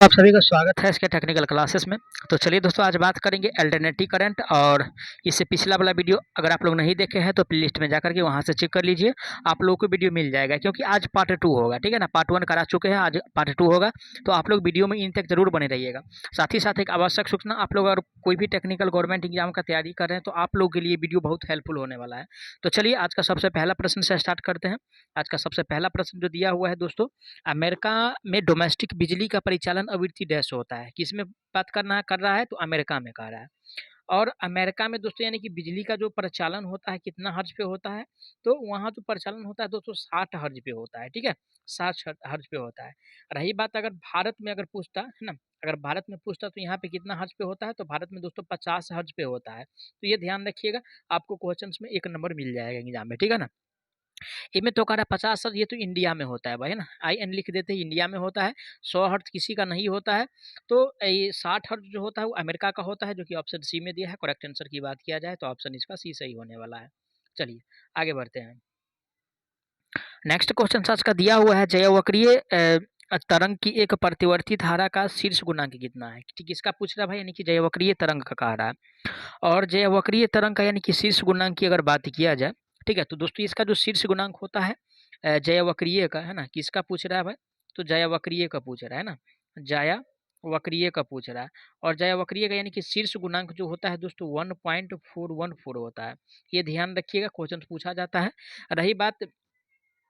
आप सभी का स्वागत है इसके टेक्निकल क्लासेस में। तो चलिए दोस्तों, आज बात करेंगे अल्टरनेटिव करंट। और इससे पिछला वाला वीडियो अगर आप लोग नहीं देखे हैं तो प्लेलिस्ट में जाकर के वहाँ से चेक कर लीजिए, आप लोगों को वीडियो मिल जाएगा। क्योंकि आज पार्ट 2 होगा, ठीक है ना। पार्ट 1 करा चुके हैं, आज पार्ट 2 होगा। तो आप लोग वीडियो में इन तक जरूर बने रहिएगा। साथ ही साथ एक आवश्यक सूचना, आप लोग अगर कोई भी टेक्निकल गवर्नमेंट एग्जाम का तैयारी कर रहे हैं तो आप लोगों के लिए वीडियो बहुत हेल्पफुल होने वाला है। तो चलिए आज का सबसे पहला प्रश्न से स्टार्ट करते हैं। आज का सबसे पहला प्रश्न जो दिया हुआ है दोस्तों, अमेरिका में डोमेस्टिक बिजली का परिचालन आवृत्ति डैश होता है। किसमें बात कर रहा है तो अमेरिका में कह रहा है। और अमेरिका में दोस्तों यानी कि बिजली का जो परिचालन होता है कितना हर्ज पे होता है, तो वहाँ जो परिचालन होता है दोस्तों 60 हर्ज पे होता है, ठीक है। 60 हर्ज पे होता है। रही बात अगर भारत में अगर पूछता है ना, अगर भारत में पूछता तो यहाँ पे कितना हर्ज पे होता है, तो भारत में दोस्तों 50 हर्ज पे होता है। तो ये ध्यान रखिएगा, आपको क्वेश्चन में 1 नंबर मिल जाएगा एग्जाम में, ठीक है ना। इनमें तो कह रहा है 50 हर्ट्ज, ये तो इंडिया में होता है भाई, है ना। आई एन लिख देते हैं, इंडिया में होता है। 100 हर्ट्ज किसी का नहीं होता है। तो ये 60 हर्ट्ज जो होता है वो अमेरिका का होता है, जो कि ऑप्शन सी में दिया है। करेक्ट आंसर की बात किया जाए तो ऑप्शन इसका सी सही होने वाला है। चलिए आगे बढ़ते हैं। नेक्स्ट क्वेश्चन आज का दिया हुआ है, जयवक्रीय तरंग की एक प्रतिवर्ती धारा का शीर्ष गुणांक कितना है। ठीक, इसका पूछ रहा है भाई, यानी कि जयवक्रीय तरंग का कह रहा है। और जयवक्रीय तरंग का यानी कि शीर्ष गुणांक की अगर बात किया जाए, ठीक है, तो दोस्तों इसका जो शीर्ष गुणांक होता है जयवक्रीय का, है ना। किसका पूछ रहा है भाई, तो जयवक्रीय का पूछ रहा है ना। जयवक्रीय का पूछ रहा है। और जयवक्रीय का यानी कि शीर्ष गुणांक जो होता है दोस्तों 1.414 होता है। ये ध्यान रखिएगा, क्वेश्चन पूछा जाता है। रही बात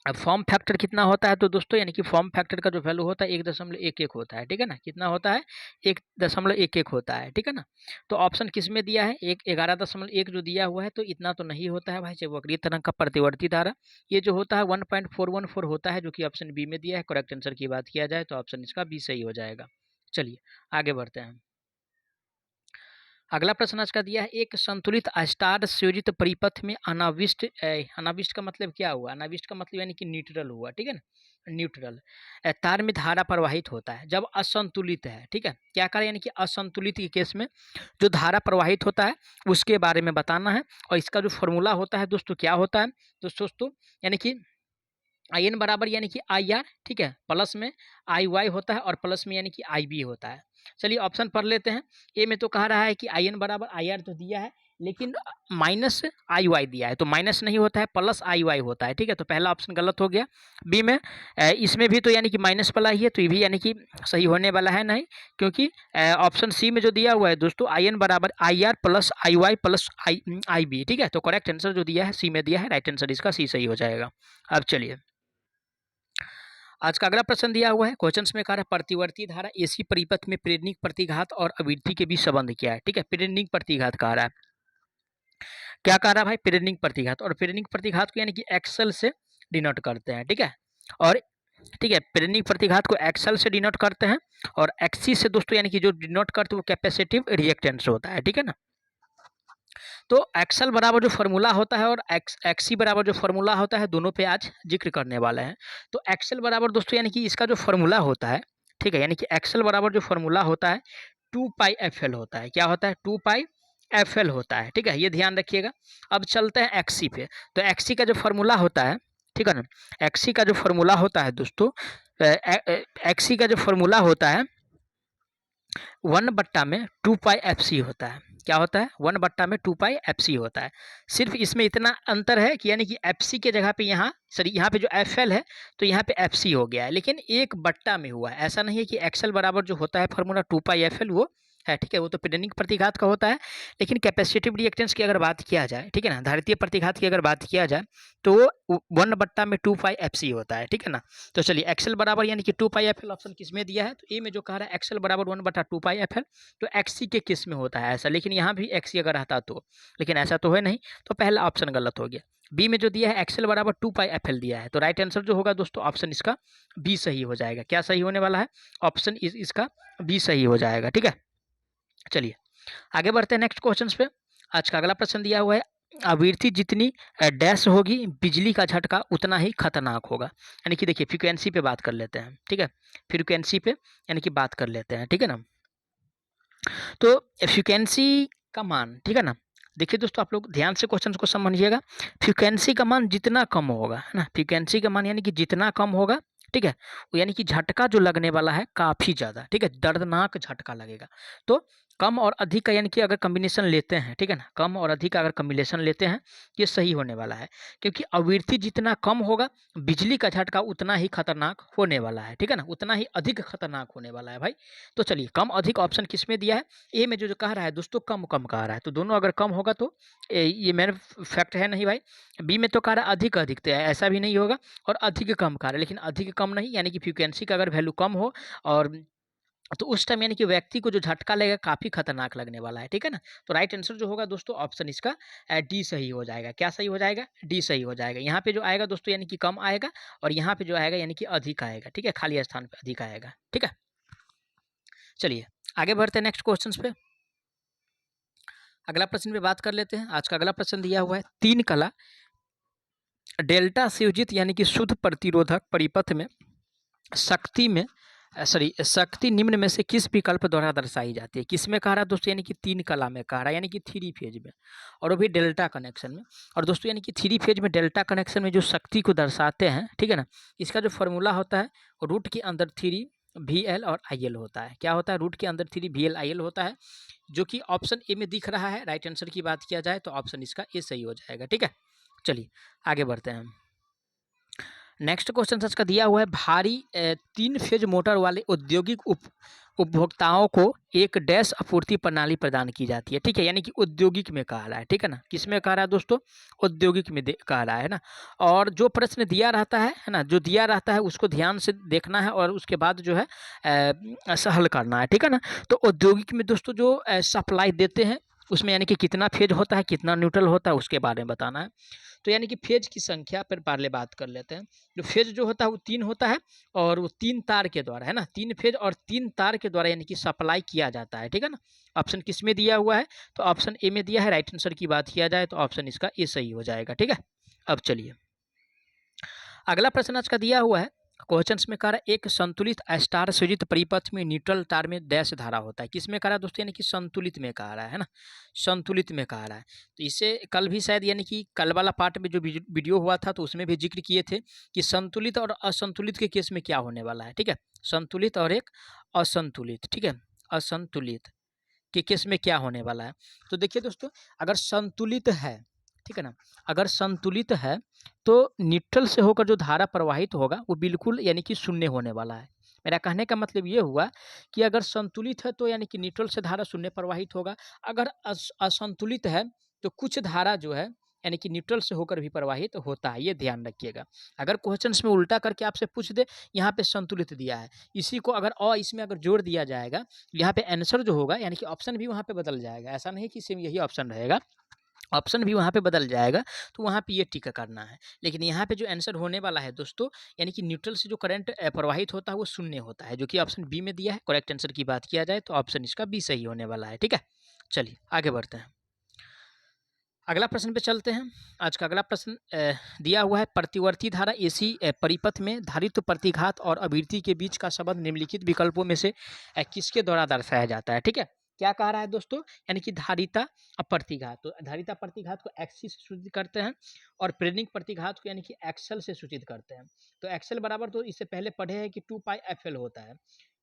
अब फॉर्म फैक्टर कितना होता है, तो दोस्तों यानी कि फॉर्म फैक्टर का जो वैल्यू होता है 1.11 होता है, ठीक है ना। कितना होता है, 1.11 होता है, ठीक है ना। तो ऑप्शन किस में दिया है, 11.1 जो दिया हुआ है, तो इतना तो नहीं होता है भाई। जब वक्रीय तरंग का प्रतिवर्ती धारा ये जो होता है 1.414 होता है, जो कि ऑप्शन बी में दिया है। करेक्ट आंसर की बात किया जाए तो ऑप्शन इसका बी सही हो जाएगा। चलिए आगे बढ़ते हैं। अगला प्रश्न आज का दिया है, एक संतुलित अस्टार संयोजित परिपथ में अनाविष्ट अनाविष्ट का मतलब क्या हुआ, अनाविष्ट का मतलब यानी कि न्यूट्रल हुआ, ठीक है ना। न्यूट्रल तार में धारा प्रवाहित होता है जब असंतुलित है, ठीक है। क्या करें, यानी कि असंतुलित के केस में जो धारा प्रवाहित होता है उसके बारे में बताना है। और इसका जो फॉर्मूला होता है दोस्तों क्या होता है, तो दोस्तों यानी कि आई एन बराबर यानी कि आई आर, ठीक है, प्लस में आई वाई होता है और प्लस में यानी कि आई बी होता है। चलिए ऑप्शन पढ़ लेते हैं। ए में तो कह रहा है कि आई एन बराबर आई आर तो दिया है, लेकिन माइनस आई वाई दिया है, तो माइनस नहीं होता है, प्लस आई वाई होता है, ठीक है। तो पहला ऑप्शन गलत हो गया। बी में इसमें भी तो यानी कि माइनस वाला ही है, तो ये भी यानी कि सही होने वाला है नहीं। क्योंकि ऑप्शन सी में जो दिया हुआ है दोस्तों आई एन बराबर I R plus I Y plus I B, ठीक है। तो करेक्ट आंसर जो दिया है सी में दिया है, राइट आंसर इसका सी सही हो जाएगा। अब चलिए आज का अगला प्रश्न दिया हुआ है, क्वेश्चन में कह रहा है प्रतिवर्ती धारा एसी परिपथ में प्रेरणिक प्रतिघात और आवृत्ति के बीच संबंध क्या है, ठीक है। प्रेरणिक प्रतिघात कह रहा है, क्या कह रहा है भाई, प्रेरणिक प्रतिघात। और प्रेरणिक प्रतिघात को यानी कि एक्सल से डिनोट करते हैं, ठीक है। और ठीक है, प्रेरणिक प्रतिघात को एक्सल से डिनोट करते हैं। और एक्सी से दोस्तों यानी कि जो डिनोट करते हैं वो कैपेसिटिव रिएक्टेंस होता है, ठीक है ना। तो एक्सल बराबर जो फॉर्मूला होता है और एक्सी बराबर जो फॉर्मूला होता है, दोनों पे आज जिक्र करने वाले हैं। तो एक्सल बराबर दोस्तों यानी कि इसका जो फॉर्मूला होता है, ठीक है, यानी कि एक्सल बराबर जो फॉर्मूला होता है 2πfl होता है। क्या होता है, 2πfl होता है, ठीक है, ये ध्यान रखिएगा। अब चलते हैं एक्सी पे। तो एक्सी का जो फॉर्मूला होता है, ठीक है ना, एक्सी का जो फॉर्मूला होता है दोस्तों, एक्सी का जो फॉर्मूला होता है 1/2πfc होता है। क्या होता है, 1/2πfc होता है। सिर्फ इसमें इतना अंतर है कि यानी कि एफसी के जगह पे यहाँ सॉरी यहाँ पे जो एफएल है तो यहाँ पे एफसी हो गया है, लेकिन एक बट्टा में हुआ है। ऐसा नहीं है कि एक्सल बराबर जो होता है फॉर्मूला 2πfl वो है, ठीक है, वो तो प्रेरणिक प्रतिघात का होता है। लेकिन कैपेसिटिव रिएक्टेंस की अगर बात किया जाए, ठीक है ना, धारितीय प्रतिघात की अगर बात किया जाए तो वो 1/2πfc होता है, ठीक है ना। तो चलिए एक्सल बराबर यानी कि 2πfl ऑप्शन किस में दिया है, तो ए में जो कह रहा है एक्सल बराबर 1/2πfl, तो एक्सी के किस में होता है ऐसा, लेकिन यहाँ भी एक्सी अगर रहता तो, लेकिन ऐसा तो है नहीं, तो पहला ऑप्शन गलत हो गया। बी में जो दिया है एक्सल बराबर 2πfl दिया है, तो राइट आंसर जो होगा दोस्तों ऑप्शन इसका बी सही हो जाएगा। क्या सही होने वाला है, ऑप्शन इसका बी सही हो जाएगा, ठीक है। चलिए आगे बढ़ते हैं नेक्स्ट क्वेश्चन पे। आज का अगला प्रश्न दिया हुआ है, आवृत्ति जितनी डैश होगी बिजली का झटका उतना ही खतरनाक होगा। यानी कि देखिए फ्रीक्वेंसी पे बात कर लेते हैं, ठीक है, फ्रीक्वेंसी पे यानी कि बात कर लेते हैं, ठीक है ना। तो फ्रीक्वेंसी का मान, ठीक है ना, देखिए दोस्तों आप लोग ध्यान से क्वेश्चन को समझिएगा। फ्रीक्वेंसी का मान जितना कम होगा, है ना, फ्रीक्वेंसी का मान यानी कि जितना कम होगा, ठीक है। वो यानी कि झटका जो लगने वाला है काफ़ी ज़्यादा, ठीक है, दर्दनाक झटका लगेगा। तो कम और अधिक का यानी कि अगर कॉम्बिनेशन लेते हैं, ठीक है ना, कम और अधिक का अगर कॉम्बिनेशन लेते हैं, ये सही होने वाला है, क्योंकि आवृत्ति जितना कम होगा, बिजली का झटका उतना ही खतरनाक होने वाला है, ठीक है ना, उतना ही अधिक खतरनाक होने वाला है भाई। तो चलिए, कम अधिक ऑप्शन किस में दिया है? ए में जो कह रहा है दोस्तों, कम कम कह रहा है, तो दोनों अगर कम होगा तो ये मेन फैक्ट है नहीं भाई। बी में तो कह रहा है अधिक अधिक, तो ऐसा भी नहीं होगा, और अधिक कम कह रहा है, लेकिन अधिक कम नहीं, यानी कि फ्रीक्वेंसी का अगर वैल्यू कम हो, और तो उस टाइम यानी कि व्यक्ति को जो झटका लगेगा काफ़ी खतरनाक लगने वाला है, ठीक है ना। तो राइट आंसर जो होगा दोस्तों, ऑप्शन इसका डी सही हो जाएगा। क्या सही हो जाएगा? डी सही हो जाएगा। यहाँ पे जो आएगा दोस्तों यानी कि कम आएगा, और यहाँ पे जो आएगा यानी कि अधिक आएगा, ठीक है, खाली स्थान पे अधिक आएगा, ठीक है। चलिए आगे बढ़ते हैं नेक्स्ट क्वेश्चन पे। अगला प्रश्न पे बात कर लेते हैं। आज का अगला प्रश्न दिया हुआ है, तीन कला डेल्टा संयोजित यानी कि शुद्ध प्रतिरोधक परिपथ में शक्ति निम्न में से किस विकल्प द्वारा दर्शाई जाती है? किस में कह रहा है दोस्तों? यानी कि तीन कला में कह रहा है, यानी कि थ्री फेज में, और वो भी डेल्टा कनेक्शन में। और दोस्तों यानी कि थ्री फेज में डेल्टा कनेक्शन में जो शक्ति को दर्शाते हैं, ठीक है ना, इसका जो फॉर्मूला होता है, रूट के अंदर थ्री VL और IL होता है। क्या होता है? रूट के अंदर थ्री VL IL होता है, जो कि ऑप्शन ए में दिख रहा है। राइट आंसर की बात किया जाए तो ऑप्शन इसका ए सही हो जाएगा, ठीक है। चलिए आगे बढ़ते हैं। नेक्स्ट क्वेश्चन इसका दिया हुआ है, भारी तीन फेज मोटर वाले औद्योगिक उपभोक्ताओं को एक डैश आपूर्ति प्रणाली प्रदान की जाती है, ठीक है, यानी कि औद्योगिक में कह रहा है, ठीक है ना। किस में कह रहा है दोस्तों? औद्योगिक में कह रहा है ना। और जो प्रश्न दिया रहता है ना, जो दिया रहता है उसको ध्यान से देखना है, और उसके बाद जो है हल करना है, ठीक है ना। तो औद्योगिक में दोस्तों जो सप्लाई देते हैं, उसमें यानी कि कितना फेज होता है, कितना न्यूट्रल होता है, उसके बारे में बताना है। तो यानी कि फेज की संख्या पर पहले बात कर लेते हैं। जो फेज जो होता है वो तीन होता है, और वो तीन तार के द्वारा, है ना, तीन फेज और तीन तार के द्वारा यानी कि सप्लाई किया जाता है, ठीक है ना। ऑप्शन किस में दिया हुआ है? तो ऑप्शन ए में दिया है। राइट आंसर की बात किया जाए तो ऑप्शन इसका ए सही हो जाएगा, ठीक है। अब चलिए अगला प्रश्न आज का दिया हुआ है, क्वेश्चन में कह रहा है, एक संतुलित स्टार संयोजित परिपथ में न्यूट्रल तार में डैश धारा होता है। किस में कह रहा है दोस्तों? यानी कि संतुलित में कह रहा है ना, संतुलित में कह रहा है। तो इसे कल भी शायद यानी कि कल वाला पार्ट में जो वीडियो हुआ था तो उसमें भी जिक्र किए थे कि संतुलित और असंतुलित के केस में क्या होने वाला है, ठीक है। संतुलित और एक असंतुलित, ठीक है, असंतुलित के केस में क्या होने वाला है। तो देखिए दोस्तों, अगर संतुलित है, ठीक है ना, अगर संतुलित है तो न्यूट्रल से होकर जो धारा प्रवाहित होगा वो बिल्कुल यानी कि शून्य होने वाला है। मेरा कहने का मतलब ये हुआ कि अगर संतुलित है तो यानी कि न्यूट्रल से धारा शून्य प्रवाहित होगा। अगर असंतुलित है तो कुछ धारा जो है यानी कि न्यूट्रल से होकर भी प्रवाहित होता है, ये ध्यान रखिएगा। अगर क्वेश्चंस में उल्टा करके आपसे पूछ दे, यहाँ पे संतुलित दिया है, इसी को अगर इसमें अगर जोड़ दिया जाएगा, यहाँ पे आंसर जो होगा यानी कि ऑप्शन भी वहाँ पे बदल जाएगा। ऐसा नहीं कि सेम यही ऑप्शन रहेगा, ऑप्शन भी वहाँ पे बदल जाएगा, तो वहाँ पे ये टिक करना है। लेकिन यहाँ पे जो आंसर होने वाला है दोस्तों, यानी कि न्यूट्रल से जो करंट प्रवाहित होता है वो शून्य होता है, जो कि ऑप्शन बी में दिया है। करेक्ट आंसर की बात किया जाए तो ऑप्शन इसका बी सही होने वाला है, ठीक है। चलिए आगे बढ़ते हैं, अगला प्रश्न पे चलते हैं। आज का अगला प्रश्न दिया हुआ है, प्रतिवर्ती धारा AC परिपथ में धारित्व प्रतिघात और आवृत्ति के बीच का संबंध निम्नलिखित विकल्पों में से किसके द्वारा दर्शाया जाता है, ठीक है। क्या कह रहा है दोस्तों? यानी कि धारिता और प्रतिघात। तो धारिता प्रतिघात को एक्सिस से सूचित करते हैं, और प्रेरणिक प्रतिघात को यानी कि एक्सल से सूचित करते हैं। तो एक्सल बराबर तो इससे पहले पढ़े हैं कि 2πfl होता है,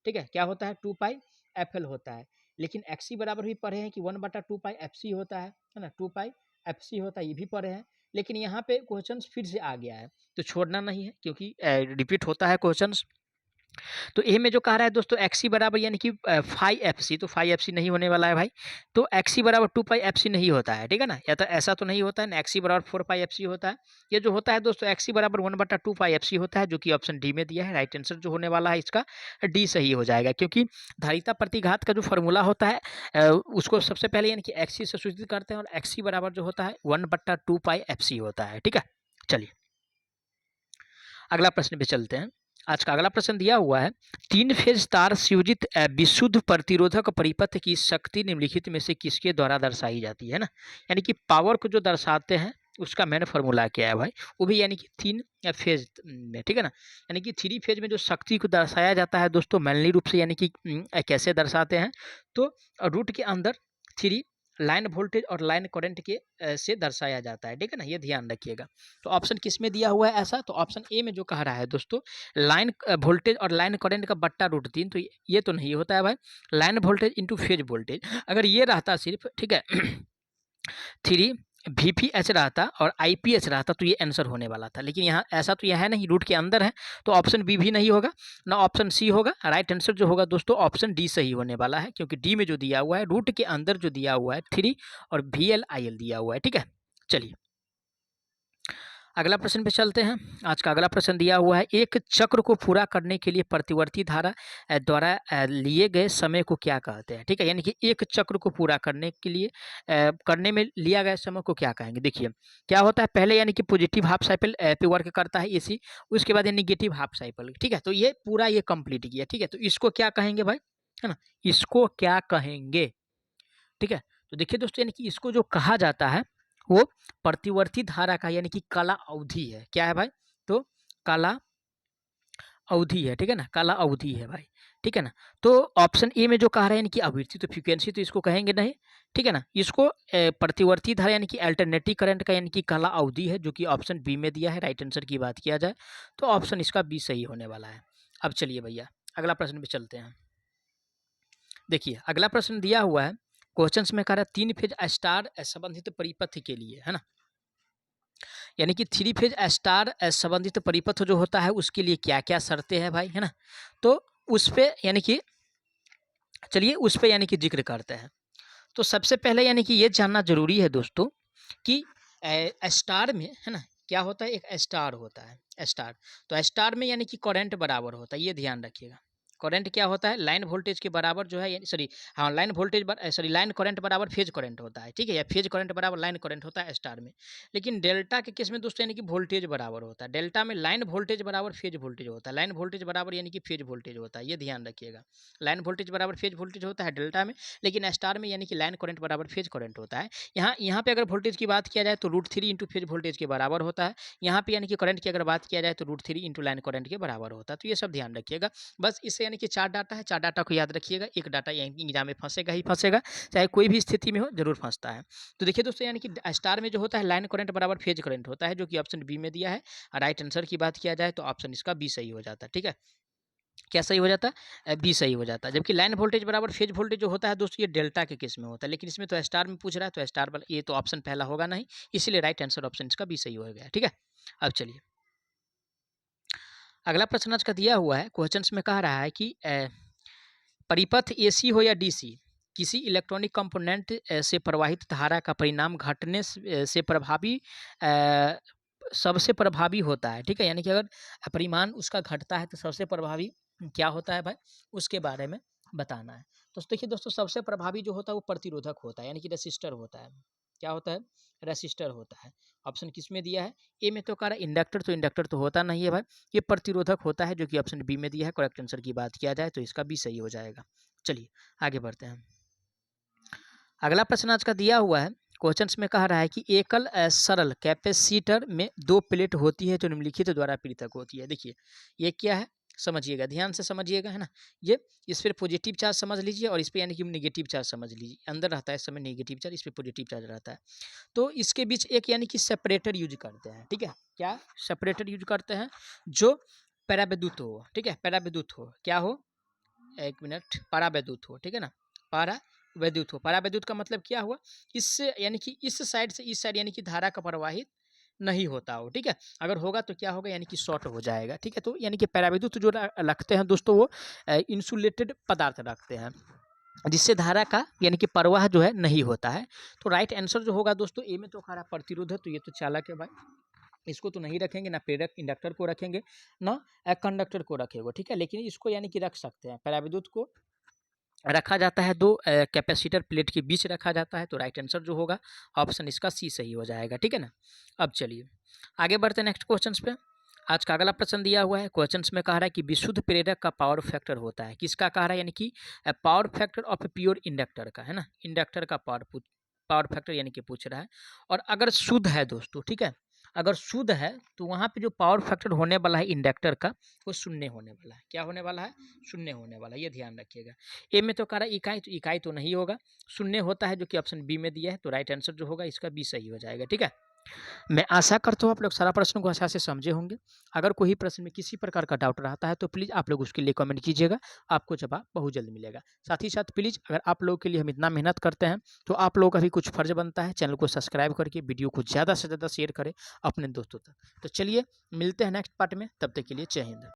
ठीक है। क्या होता है? 2πfl होता है। लेकिन XC बराबर भी पढ़े हैं कि 1/2πfc होता है ना, 2πfc होता है, ये भी पढ़े हैं। लेकिन यहाँ पे क्वेश्चंस फिर से आ गया है, तो छोड़ना नहीं है, क्योंकि रिपीट होता है क्वेश्चंस। तो ए में जो कह रहा है दोस्तों, XC बराबर यानी कि 5FC, तो 5FC नहीं होने वाला है भाई। तो XC बराबर 2πfc नहीं होता है, ठीक है ना, या तो ऐसा तो नहीं होता है ना। XC बराबर 4πfc होता है। ये जो होता है दोस्तों, XC बराबर 1/2πfc होता है, जो कि ऑप्शन डी में दिया है। राइट आंसर जो होने वाला है इसका डी सही हो जाएगा, क्योंकि धारिता प्रतिघात का जो फॉर्मूला होता है उसको सबसे पहले यानी कि XC से सूचित करते हैं, और XC बराबर जो होता है 1/2πfc होता है, ठीक है। चलिए अगला प्रश्न पे चलते हैं। आज का अगला प्रश्न दिया हुआ है, तीन फेज तार संयोजित विशुद्ध प्रतिरोधक परिपथ की शक्ति निम्नलिखित में से किसके द्वारा दर्शाई जाती है ना, यानी कि पावर को जो दर्शाते हैं उसका मेन फॉर्मूला क्या है भाई, वो भी यानी कि तीन फेज में, ठीक है ना। यानी कि थ्री फेज में जो शक्ति को दर्शाया जाता है दोस्तों, मेनली रूप से यानी कि कैसे दर्शाते हैं, तो रूट के अंदर थ्री लाइन वोल्टेज और लाइन करंट के से दर्शाया जाता है, ठीक है ना, ये ध्यान रखिएगा। तो ऑप्शन किस में दिया हुआ है ऐसा, तो ऑप्शन ए में जो कह रहा है दोस्तों, लाइन वोल्टेज और लाइन करंट का बट्टा √3, तो ये तो नहीं होता है भाई, line voltage into phase voltage. अगर ये रहता सिर्फ, ठीक है, 3 VPH रहता और IPH रहता तो ये आंसर होने वाला था, लेकिन यहाँ ऐसा तो यह है नहीं, रूट के अंदर है, तो ऑप्शन बी भी नहीं होगा, ना ऑप्शन सी होगा। राइट आंसर जो होगा दोस्तों ऑप्शन डी सही होने वाला है, क्योंकि डी में जो दिया हुआ है रूट के अंदर जो दिया हुआ है 3 और VLIL दिया हुआ है, ठीक है। चलिए अगला प्रश्न पे चलते हैं। आज का अगला प्रश्न दिया हुआ है, एक चक्र को पूरा करने के लिए प्रतिवर्ती धारा द्वारा लिए गए समय को क्या कहते हैं, ठीक है, यानी कि एक चक्र को पूरा करने के लिए करने में लिया गया समय को क्या कहेंगे। देखिए क्या होता है, पहले यानी कि पॉजिटिव हाफ साइकिल पे वर्क करता है AC, उसके बाद ये निगेटिव हाफ साइकिल, ठीक है, तो ये पूरा ये कंप्लीट किया, ठीक है, तो इसको क्या कहेंगे भाई, है ना, इसको क्या कहेंगे, ठीक है। तो देखिए दोस्तों, यानी कि इसको जो कहा जाता है वो प्रतिवर्ती धारा का यानी कि काला अवधि है। क्या है भाई, तो काला अवधि है, ठीक है ना, काला अवधि है भाई, ठीक है ना। तो ऑप्शन ए में जो कह रहे हैं यानी कि आवृत्ति, तो फ्रीक्वेंसी तो इसको कहेंगे नहीं, ठीक है ना। इसको प्रतिवर्ती धारा यानी कि अल्टरनेटिव करंट का यानी कि काला अवधि है, जो कि ऑप्शन बी में दिया है। राइट आंसर की बात किया जाए तो ऑप्शन इसका बी सही होने वाला है। अब चलिए भैया अगला प्रश्न पे चलते हैं। देखिए अगला प्रश्न दिया हुआ है, क्वेश्चंस में कह रहा है 3 फेज स्टार संबंधित परिपथ के लिए, है ना, यानी कि 3 फेज स्टार संबंधित परिपथ जो होता है उसके लिए क्या क्या शर्तें हैं भाई, है ना। तो उस पे यानी कि चलिए उस पे यानी कि जिक्र करते हैं। तो सबसे पहले यानी कि ये जानना जरूरी है दोस्तों कि स्टार में, है ना, क्या होता है, एक स्टार होता है स्टार, तो स्टार में यानी कि करंट बराबर होता है, ये ध्यान रखिएगा। करंट क्या होता है, लाइन वोल्टेज के बराबर जो है, सॉरी हाँ, line voltage sorry line current बराबर फेज करंट होता है, ठीक है, या फेज करंट बराबर लाइन करंट होता है स्टार में। लेकिन डेल्टा के केस में दोस्तों यानी कि वोल्टेज बराबर होता है, डेल्टा में लाइन वोल्टेज बराबर फेज वोल्टेज होता है, लाइन वोल्टेज बराबर यानी कि फेज वोल्टेज होता है, ये ध्यान रखिएगा। लाइन वोल्टेज बराबर फेज वोल्टेज होता है डेल्टा में, लेकिन स्टार में यानी कि लाइन करंट बराबर फेज करंट होता है। यहाँ पे अगर वोल्टेज की बात किया जाए तो √3 इंटू फेज वोल्टेज के बराबर होता है। यहाँ पे यानी कि करंट की अगर बात किया जाए तो √3 इंटू लाइन करंट के बराबर होता है। तो ये सब ध्यान रखिएगा। बस इससे यानी कि 4 डाटा है, 4 डाटा को याद रखिएगा। एक डाटा यानी एग्जाम में फंसेगा ही फंसेगा, चाहे कोई भी स्थिति में हो जरूर फंसता है। तो देखिए दोस्तों, यानी कि स्टार में जो होता है लाइन करंट बराबर फेज करंट होता है, जो कि ऑप्शन बी में दिया है। राइट आंसर की बात किया जाए तो ऑप्शन इसका बी सही हो जाता है, ठीक है। क्या सही हो जाता है, बी सही हो जाता है। जबकि लाइन वोल्टेज बराबर फेज वोल्टेज जो होता है दोस्तों, ये डेल्टा के केस में होता है, लेकिन इसमें तो स्टार में पूछ रहा है, तो स्टार वाला ये तो ऑप्शन पहला होगा नहीं, इसीलिए राइट आंसर ऑप्शन इसका बी सही हो गया, ठीक है। अब चलिए अगला प्रश्न आज का दिया हुआ है, क्वेश्चंस में कह रहा है कि परिपथ AC हो या DC, किसी इलेक्ट्रॉनिक कंपोनेंट से प्रवाहित धारा का परिणाम घटने से प्रभावी सबसे प्रभावी होता है, ठीक है, यानी कि अगर परिमाण उसका घटता है तो सबसे प्रभावी क्या होता है भाई, उसके बारे में बताना है। तो देखिए दोस्तों, सबसे प्रभावी जो होता है वो प्रतिरोधक होता है, यानी कि रेसिस्टर होता है। क्या होता है, रेसिस्टर होता है। ऑप्शन किस में दिया है, ए में तो कह रहा है इंडक्टर, तो इंडक्टर तो होता नहीं है भाई, ये प्रतिरोधक होता है, जो कि ऑप्शन बी में दिया है। करेक्ट आंसर की बात किया जाए तो इसका बी सही हो जाएगा। चलिए आगे बढ़ते हैं। अगला प्रश्न आज का दिया हुआ है, क्वेश्चंस में कह रहा है कि एकल सरल कैपेसिटर में 2 प्लेट होती है जो निम्नलिखित द्वारा पृथक होती है। देखिए ये क्या है, समझिएगा, ध्यान से समझिएगा, है ना। ये इस पर पॉजिटिव चार्ज समझ लीजिए और इस पर यानी कि नेगेटिव चार्ज समझ लीजिए। अंदर रहता है इस समय नेगेटिव चार्ज, इस पर पॉजिटिव चार्ज रहता है। तो इसके बीच एक यानी कि सेपरेटर यूज करते हैं, ठीक है। क्या सेपरेटर यूज करते हैं, जो परावैद्युत हो, ठीक है, परावैद्युत हो, क्या हो, एक मिनट, परावैद्युत हो, ठीक है ना, परावैद्युत हो। परावैद्युत का मतलब क्या हुआ, इससे यानी कि इस साइड से इस साइड यानी कि धारा का प्रवाहित नहीं होता हो, ठीक है। अगर होगा तो क्या होगा, यानी कि शॉर्ट हो जाएगा, ठीक है। तो यानी कि परावैद्युत जो रखते हैं दोस्तों, वो इंसुलेटेड पदार्थ रखते हैं, जिससे धारा का यानी कि प्रवाह जो है नहीं होता है। तो राइट आंसर जो होगा दोस्तों, ए में तो खरा प्रतिरोध है, तो ये तो चालक है भाई, इसको तो नहीं रखेंगे, ना प्रेरक इंडक्टर को रखेंगे, ना कंडक्टर को रखेंगे, ठीक है। लेकिन इसको यानी कि रख सकते हैं, परावैद्युत को रखा जाता है, 2 कैपेसिटर प्लेट के बीच रखा जाता है। तो राइट आंसर जो होगा ऑप्शन इसका सी सही हो जाएगा, ठीक है ना। अब चलिए आगे बढ़ते हैं नेक्स्ट क्वेश्चंस पे। आज का अगला प्रश्न दिया हुआ है, क्वेश्चंस में कह रहा है कि विशुद्ध प्रेरक का पावर फैक्टर होता है, किसका कह रहा है, यानी कि power factor of pure inductor का, है ना, इंडक्टर का पावर फैक्टर यानी कि पूछ रहा है। और अगर शुद्ध है दोस्तों, ठीक है, अगर शुद्ध है तो वहाँ पे जो पावर फैक्टर होने वाला है इंडक्टर का वो शून्य होने वाला है। क्या होने वाला है? शून्य होने वाला है, ये ध्यान रखिएगा। ए में तो कह रहा है इकाई, तो इकाई तो नहीं होगा, शून्य होता है जो कि ऑप्शन बी में दिया है, तो राइट आंसर जो होगा इसका बी सही हो जाएगा। ठीक है, मैं आशा करता हूँ आप लोग सारा प्रश्न को अच्छा से समझे होंगे। अगर कोई प्रश्न में किसी प्रकार का डाउट रहता है तो प्लीज़ आप लोग उसके लिए कमेंट कीजिएगा, आपको जवाब बहुत जल्द मिलेगा। साथ ही साथ प्लीज़ अगर आप लोगों के लिए हम इतना मेहनत करते हैं तो आप लोगों का भी कुछ फ़र्ज़ बनता है, चैनल को सब्सक्राइब करके वीडियो को ज़्यादा से ज़्यादा शेयर करें अपने दोस्तों तक। तो चलिए मिलते हैं नेक्स्ट पार्ट में, तब तक के लिए जय हिंद।